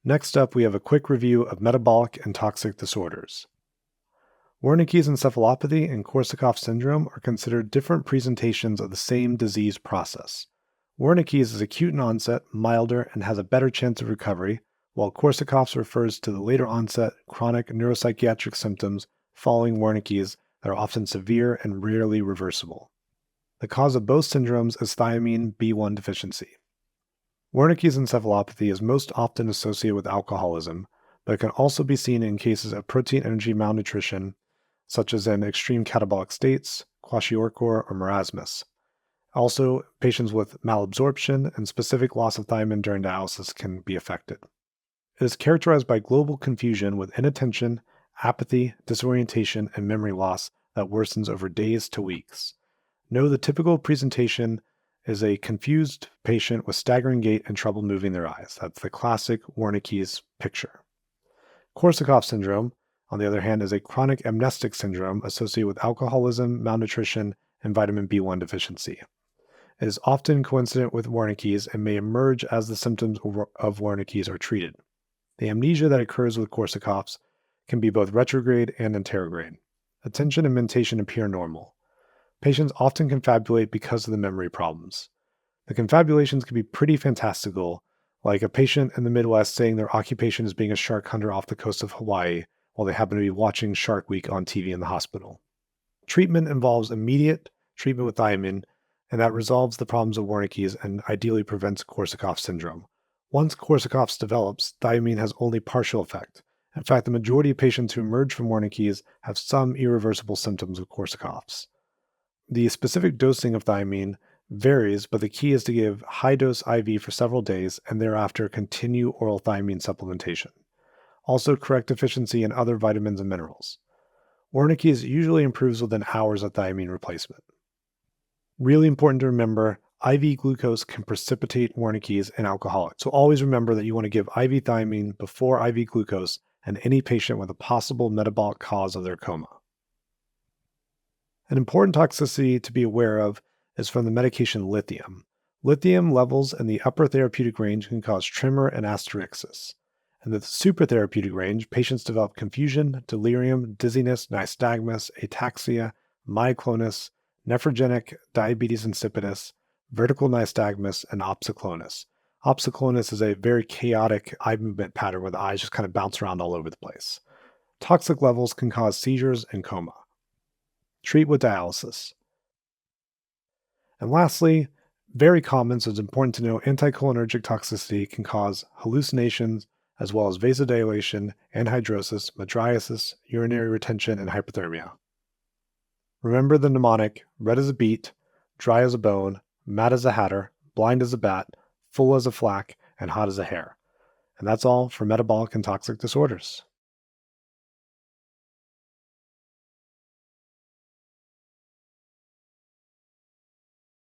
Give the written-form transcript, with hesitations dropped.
Next up, we have a quick review of metabolic and toxic disorders. Wernicke's encephalopathy and Korsakoff syndrome are considered different presentations of the same disease process. Wernicke's is acute in onset, milder, and has a better chance of recovery, while Korsakoff's refers to the later onset chronic neuropsychiatric symptoms following Wernicke's that are often severe and rarely reversible. The cause of both syndromes is thiamine B1 deficiency. Wernicke's encephalopathy is most often associated with alcoholism, but it can also be seen in cases of protein energy malnutrition, such as in extreme catabolic states, kwashiorkor, or marasmus. Also, patients with malabsorption and specific loss of thiamine during dialysis can be affected. It is characterized by global confusion with inattention, apathy, disorientation, and memory loss that worsens over days to weeks. Know the typical presentation is a confused patient with staggering gait and trouble moving their eyes. That's the classic Wernicke's picture. Korsakoff syndrome, on the other hand, is a chronic amnestic syndrome associated with alcoholism, malnutrition, and vitamin B1 deficiency. It is often coincident with Wernicke's and may emerge as the symptoms of Wernicke's are treated. The amnesia that occurs with Korsakoff's can be both retrograde and anterograde. Attention and mentation appear normal. Patients often confabulate because of the memory problems. The confabulations can be pretty fantastical, like a patient in the Midwest saying their occupation is being a shark hunter off the coast of Hawaii while they happen to be watching Shark Week on TV in the hospital. Treatment involves immediate treatment with thiamine, and that resolves the problems of Wernicke's and ideally prevents Korsakoff syndrome. Once Korsakoff's develops, thiamine has only partial effect. In fact, the majority of patients who emerge from Wernicke's have some irreversible symptoms of Korsakoff's. The specific dosing of thiamine varies, but the key is to give high-dose IV for several days and thereafter continue oral thiamine supplementation. Also, correct deficiency in other vitamins and minerals. Wernicke's usually improves within hours of thiamine replacement. Really important to remember, IV glucose can precipitate Wernicke's in alcoholics, so always remember that you want to give IV thiamine before IV glucose in any patient with a possible metabolic cause of their coma. An important toxicity to be aware of is from the medication lithium. Lithium levels in the upper therapeutic range can cause tremor and asterixis. In the supratherapeutic range, patients develop confusion, delirium, dizziness, nystagmus, ataxia, myoclonus, nephrogenic diabetes insipidus, vertical nystagmus, and opsoclonus. Opsoclonus is a very chaotic eye movement pattern where the eyes just kind of bounce around all over the place. Toxic levels can cause seizures and coma. Treat with dialysis. And lastly, very common, so it's important to know, anticholinergic toxicity can cause hallucinations, as well as vasodilation, anhidrosis, mydriasis, urinary retention, and hyperthermia. Remember the mnemonic: red as a beet, dry as a bone, mad as a hatter, blind as a bat, full as a flack, and hot as a hare. And that's all for metabolic and toxic disorders.